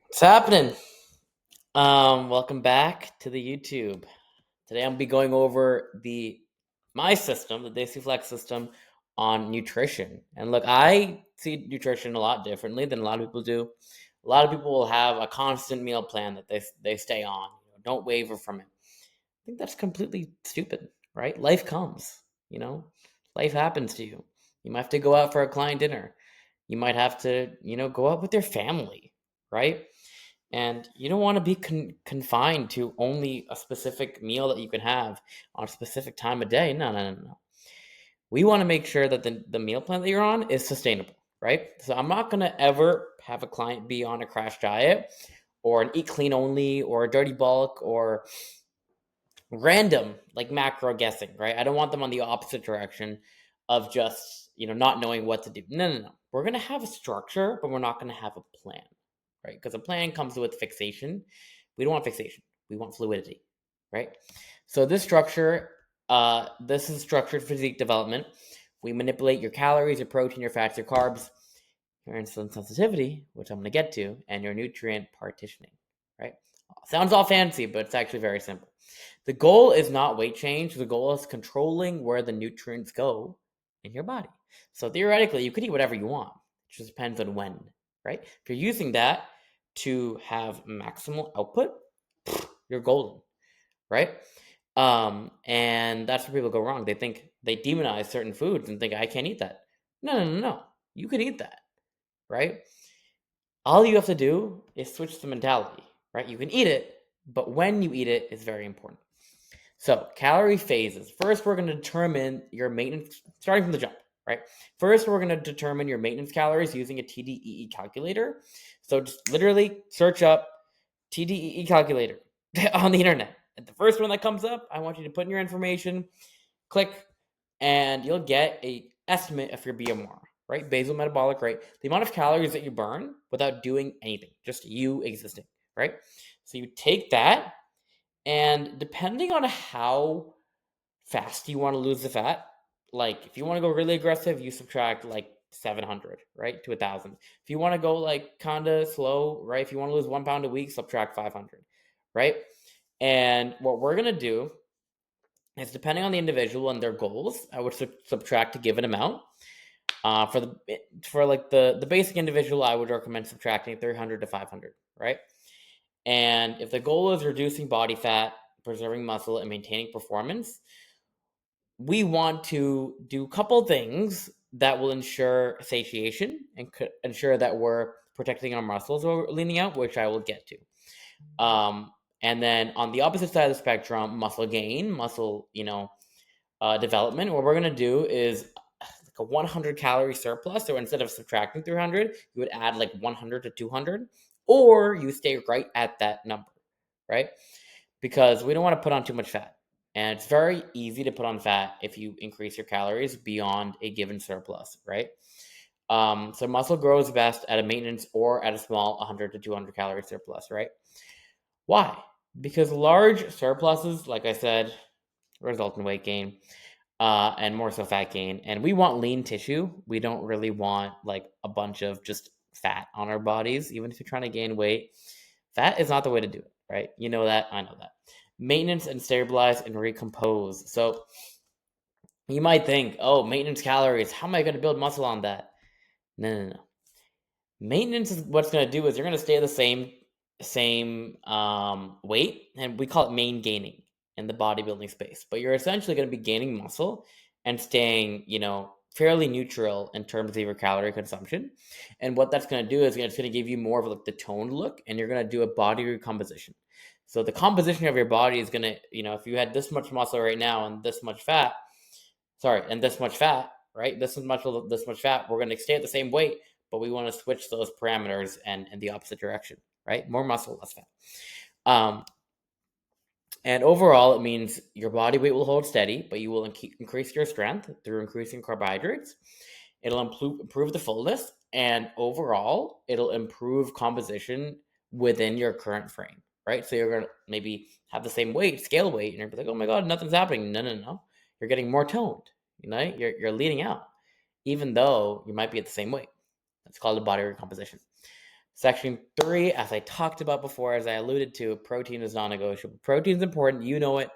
What's happening? Welcome back to the YouTube. Today I'm gonna be going over my system, the Daisy Flex system, on nutrition. And look, I see nutrition a lot differently than a lot of people do. A lot of people will have a constant meal plan that they stay on. Don't waver from it. I think that's completely stupid, right? Life comes, you know, life happens to you. You might have to go out for a client dinner. You might have to, go out with your family, right? And you don't want to be confined to only a specific meal that you can have on a specific time of day. No, no, no, no. We want to make sure that the meal plan that you're on is sustainable, right? So I'm not going to ever have a client be on a crash diet or an eat clean only or a dirty bulk or random like macro guessing, right? I don't want them on the opposite direction of just, not knowing what to do. No, no, no. We're going to have a structure, but we're not going to have a plan, right? Because a plan comes with fixation. We don't want fixation. We want fluidity, right? So this is structured physique development. We manipulate your calories, your protein, your fats, your carbs, your insulin sensitivity, which I'm going to get to, and your nutrient partitioning, right? Sounds all fancy, but it's actually very simple. The goal is not weight change. The goal is controlling where the nutrients go in your body. So theoretically, you could eat whatever you want. It just depends on when, right? If you're using that to have maximal output, you're golden, right? And that's where people go wrong. They demonize certain foods and think I can't eat that. No, no, no, no. You can eat that, right? All you have to do is switch the mentality, right? You can eat it, but when you eat it is very important. So, calorie phases. First, we're going to determine your maintenance, starting from the jump, right? First, we're going to determine your maintenance calories using a TDEE calculator. So, just literally search up TDEE calculator on the internet. And the first one that comes up, I want you to put in your information, click, and you'll get a estimate of your BMR, right? Basal metabolic rate, the amount of calories that you burn without doing anything, just you existing, right? So you take that, and depending on how fast you want to lose the fat, like if you want to go really aggressive, you subtract like 700, right, to 1,000. If you want to go like kind of slow, right, if you want to lose 1 pound a week, subtract 500, right? And what we're gonna do is, depending on the individual and their goals, I would subtract a given amount. For like the basic individual, I would recommend subtracting 300 to 500, right? And if the goal is reducing body fat, preserving muscle, and maintaining performance, we want to do a couple things that will ensure satiation and ensure that we're protecting our muscles or leaning out, which I will get to. And then on the opposite side of the spectrum, muscle gain, development. What we're gonna do is like a 100 calorie surplus. So instead of subtracting 300, you would add like 100 to 200, or you stay right at that number, right? Because we don't want to put on too much fat. And it's very easy to put on fat if you increase your calories beyond a given surplus, right? So muscle grows best at a maintenance or at a small 100 to 200 calorie surplus, right? Why? Because large surpluses, like I said, result in weight gain, and more so fat gain. And we want lean tissue. We don't really want like a bunch of just fat on our bodies, even if you're trying to gain weight. Fat is not the way to do it, right? You know that. I know that. Maintenance and stabilize and recompose. So you might think, oh, maintenance calories. How am I going to build muscle on that? No, no, no. Maintenance is what's going to do is you're going to stay the same weight, and we call it main gaining in the bodybuilding space. But you're essentially going to be gaining muscle and staying, fairly neutral in terms of your calorie consumption. And what that's going to do is it's going to give you more of like the toned look, and you're going to do a body recomposition. So the composition of your body is going to, if you had this much muscle right now and this much fat, and this much fat, right? This much fat. We're going to stay at the same weight, but we want to switch those parameters and in the opposite direction, right? More muscle, less fat. Um, and overall, it means your body weight will hold steady, but you will increase your strength through increasing carbohydrates. It'll improve the fullness, and overall, it'll improve composition within your current frame, right? So you're gonna maybe have the same weight, scale weight, and you're like, oh my god, nothing's happening. No, no, no. You're getting more toned. You're leaning out, even though you might be at the same weight. That's called a body recomposition. Section 3, as I talked about before, as I alluded to, protein is non-negotiable. Protein is important. You know it.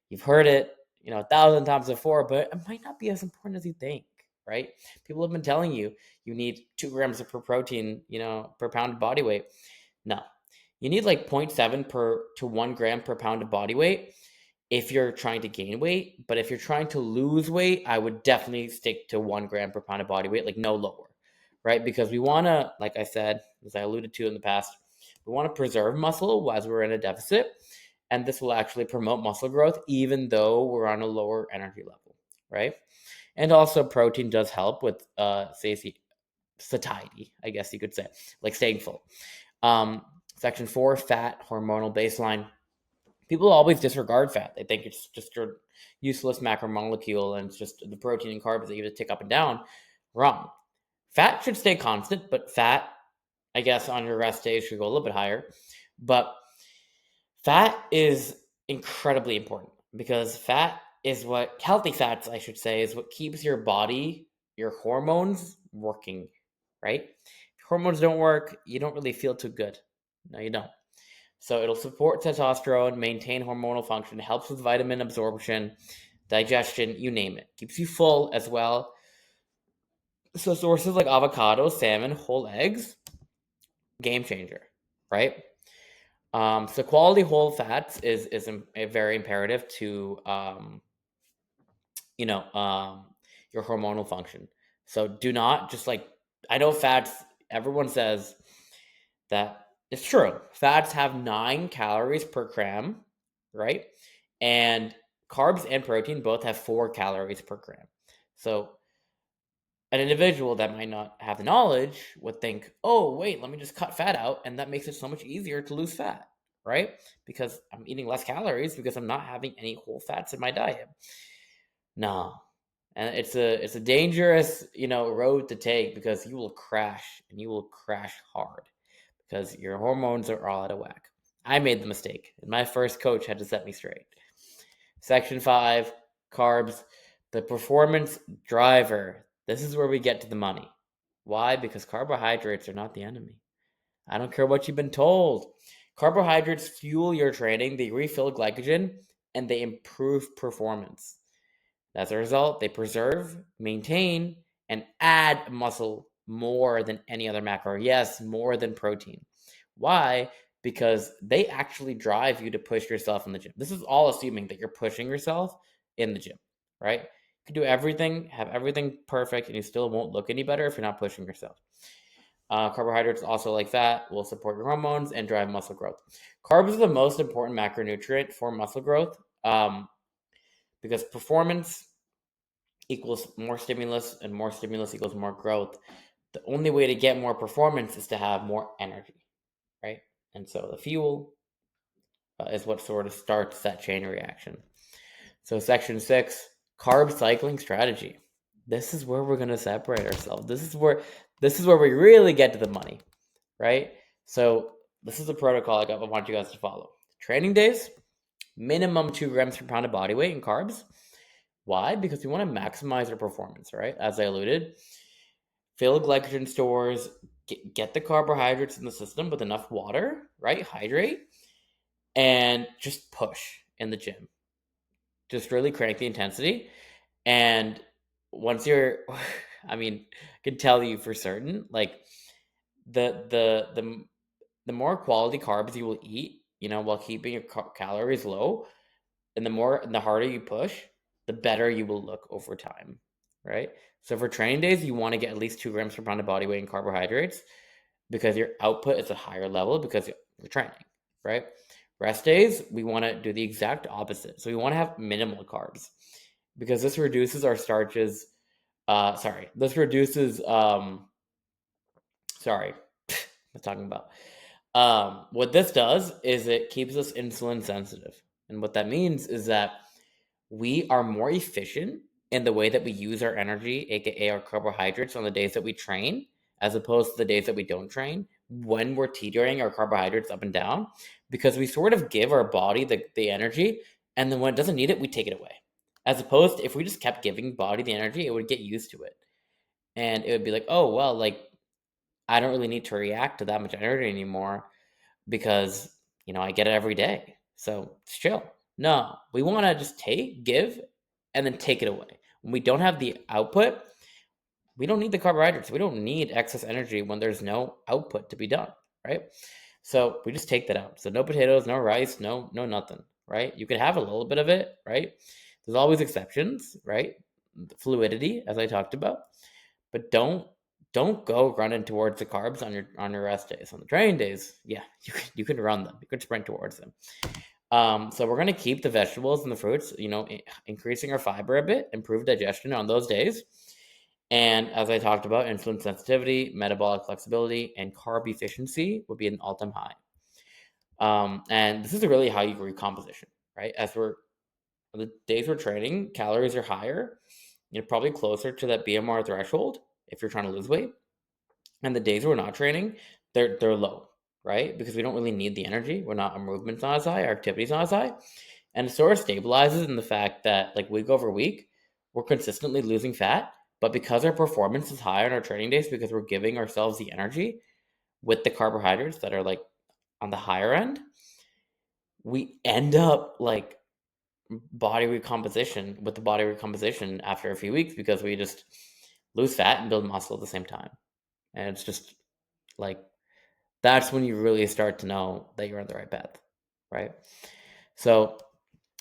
You've heard it, 1,000 times before, but it might not be as important as you think, right? People have been telling you need 2 grams per protein, per pound of body weight. No, you need like 0.7 to 1 gram per pound of body weight if you're trying to gain weight. But if you're trying to lose weight, I would definitely stick to 1 gram per pound of body weight, like no lower, right? Because we want to, like I said, as I alluded to in the past, we want to preserve muscle as we're in a deficit. And this will actually promote muscle growth, even though we're on a lower energy level, right? And also, protein does help with, satiety, I guess you could say, like staying full. Section 4, fat, hormonal baseline. People always disregard fat. They think it's just a useless macromolecule and it's just the protein and carbs that you just tick up and down. Wrong. Fat should stay constant, but fat, I guess, on your rest days should go a little bit higher. But fat is incredibly important because fat is healthy fats, I should say, is what keeps your body, your hormones working, right? If hormones don't work, you don't really feel too good. No, you don't. So it'll support testosterone, maintain hormonal function, helps with vitamin absorption, digestion, you name it. Keeps you full as well. So sources like avocado, salmon, whole eggs, game changer, right? So quality whole fats is very imperative to your hormonal function. So do not just I know fats. Everyone says that it's true. Fats have 9 calories per gram, right? And carbs and protein both have 4 calories per gram. So an individual that might not have the knowledge would think, oh, wait, let me just cut fat out. And that makes it so much easier to lose fat, right? Because I'm eating less calories because I'm not having any whole fats in my diet. No. And it's a dangerous, road to take because you will crash and you will crash hard because your hormones are all out of whack. I made the mistake, and my first coach had to set me straight. Section 5, carbs, the performance driver. This is where we get to the money. Why? Because carbohydrates are not the enemy. I don't care what you've been told. Carbohydrates fuel your training, they refill glycogen, and they improve performance. As a result, they preserve, maintain, and add muscle more than any other macro. Yes, more than protein. Why? Because they actually drive you to push yourself in the gym. This is all assuming that you're pushing yourself in the gym, right? You can do everything, have everything perfect, and you still won't look any better if you're not pushing yourself. Carbohydrates, also like fat, will support your hormones and drive muscle growth. Carbs are the most important macronutrient for muscle growth because performance equals more stimulus, and more stimulus equals more growth. The only way to get more performance is to have more energy, right? And so the fuel is what sort of starts that chain reaction. So section 6, carb cycling strategy. This is where we're going to separate ourselves. This is where we really get to the money, right? So this is the protocol I want you guys to follow. Training days, minimum 2 grams per pound of body weight in carbs. Why? Because we want to maximize our performance, right? As I alluded, fill glycogen stores, get the carbohydrates in the system with enough water, right? Hydrate, and just push in the gym. Just really crank the intensity. And once you're, I can tell you for certain, like the more quality carbs you will eat, while keeping your calories low, and the harder you push, the better you will look over time, right? So for training days, you want to get at least 2 grams per pound of body weight in carbohydrates because your output is a higher level because you're training, right? Rest days, we want to do the exact opposite. So we want to have minimal carbs because this reduces our starches. This reduces, I'm talking about. What this does is it keeps us insulin sensitive. And what that means is that we are more efficient in the way that we use our energy, aka our carbohydrates, on the days that we train, as opposed to the days that we don't train, when we're teetering our carbohydrates up and down, because we sort of give our body the energy, and then when it doesn't need it, we take it away. As opposed to if we just kept giving body the energy, it would get used to it. And it would be like, oh, well, I don't really need to react to that much energy anymore because, I get it every day. So it's chill. No, we want to just give, and then take it away. When we don't have the output, we don't need the carbohydrates. We don't need excess energy when there's no output to be done, right? So we just take that out. So no potatoes, no rice, no nothing, right? You can have a little bit of it, right? There's always exceptions, right? The fluidity, as I talked about, but don't go running towards the carbs on your rest days. On the training days, yeah, you can run them. You can sprint towards them. So we're gonna keep the vegetables and the fruits, increasing our fiber a bit, improve digestion on those days. And as I talked about, insulin sensitivity, metabolic flexibility, and carb efficiency would be an all-time high. And this is really how you recomposition, right? The days we're training, calories are higher. You're probably closer to that BMR threshold if you're trying to lose weight. And the days we're not training, they're low, right? Because we don't really need the energy. Our movement's not as high, our activity's not as high. And it sort of stabilizes in the fact that, like, week over week, we're consistently losing fat. But because our performance is high on our training days, because we're giving ourselves the energy with the carbohydrates that are like on the higher end, we end up like with the body recomposition after a few weeks because we just lose fat and build muscle at the same time. And it's just like, that's when you really start to know that you're on the right path, right? So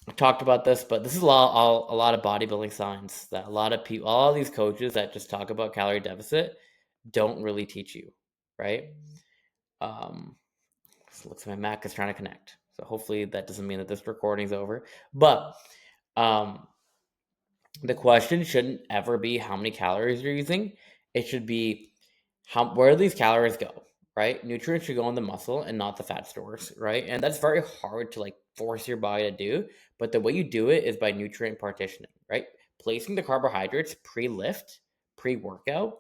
I talked about this, but this is a lot of bodybuilding science that a lot of people, all these coaches that just talk about calorie deficit don't really teach you, right? So looks like my Mac is trying to connect. So hopefully that doesn't mean that this recording's over. But the question shouldn't ever be how many calories you're using. It should be where do these calories go, right? Nutrients should go in the muscle and not the fat stores, right? And that's very hard to like force your body to do. But the way you do it is by nutrient partitioning, right? Placing the carbohydrates pre-lift, pre-workout,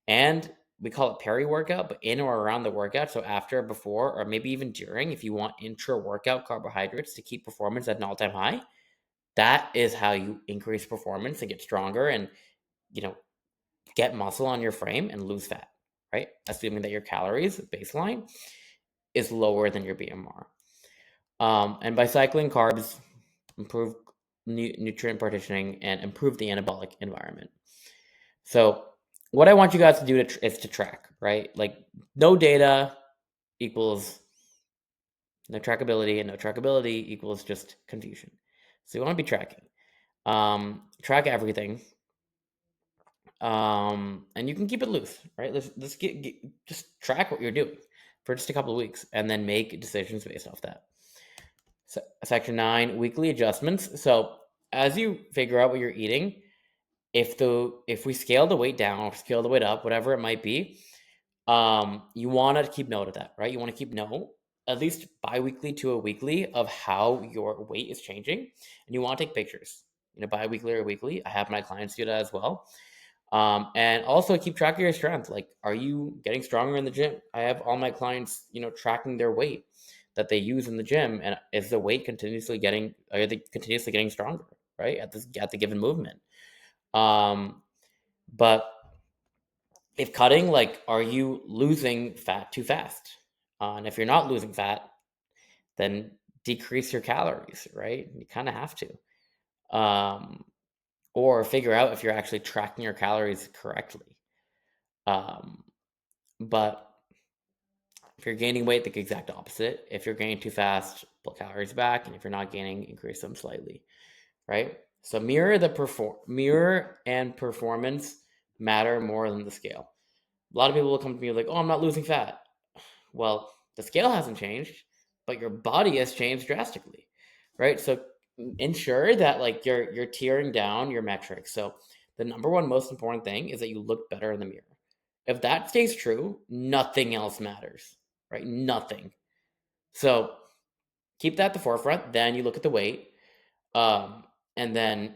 and we call it peri-workout, but in or around the workout. So after, before, or maybe even during, if you want intra-workout carbohydrates to keep performance at an all-time high, that is how you increase performance and get stronger and, get muscle on your frame and lose fat, right? Assuming that your calories baseline is lower than your BMR. And by cycling carbs, improve nutrient partitioning and improve the anabolic environment. So what I want you guys to do is to track, right? Like, no data equals no trackability, and no trackability equals just confusion. So you want to be tracking. Track everything. And you can keep it loose, right? Let's just track what you're doing for just a couple of weeks and then make decisions based off that. So, section 9, weekly adjustments. So as you figure out what you're eating, if we scale the weight down or scale the weight up, whatever it might be, you want to keep note of that, right? You want to keep note, at least bi-weekly to a weekly, of how your weight is changing, and you want to take pictures, bi-weekly or weekly. I have my clients do that as well. And also keep track of your strength. Like, are you getting stronger in the gym? I have all my clients, tracking their weight that they use in the gym, and is the weight are they continuously getting stronger, right? At the given movement. But if cutting, like, are you losing fat too fast? And if you're not losing fat, then decrease your calories, right? You kind of have to. Or figure out if you're actually tracking your calories correctly. But if you're gaining weight, the exact opposite. If you're gaining too fast, pull calories back, and if you're not gaining, increase them slightly, right? So mirror and performance matter more than the scale. A lot of people will come to me like, "Oh, I'm not losing fat." Well, the scale hasn't changed, but your body has changed drastically, right? So ensure that, like, you're tearing down your metrics. So the number one most important thing is that you look better in the mirror. If that stays true, nothing else matters, right? Nothing. So keep that at the forefront. Then you look at the weight, and then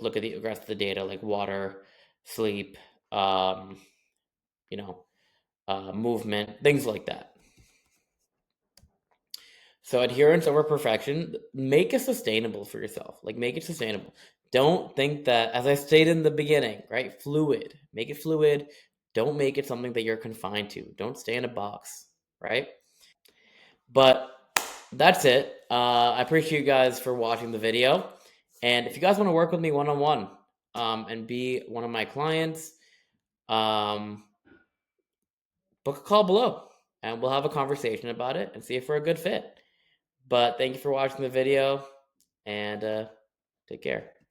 look at the rest of the data, like water, sleep, movement, things like that. So adherence over perfection, make it sustainable for yourself. Like, make it sustainable. Don't think that, as I stated in the beginning, right? Fluid. Make it fluid. Don't make it something that you're confined to. Don't stay in a box, right? But that's it. I appreciate you guys for watching the video. And if you guys want to work with me one-on-one and be one of my clients, book a call below and we'll have a conversation about it and see if we're a good fit. But thank you for watching the video and take care.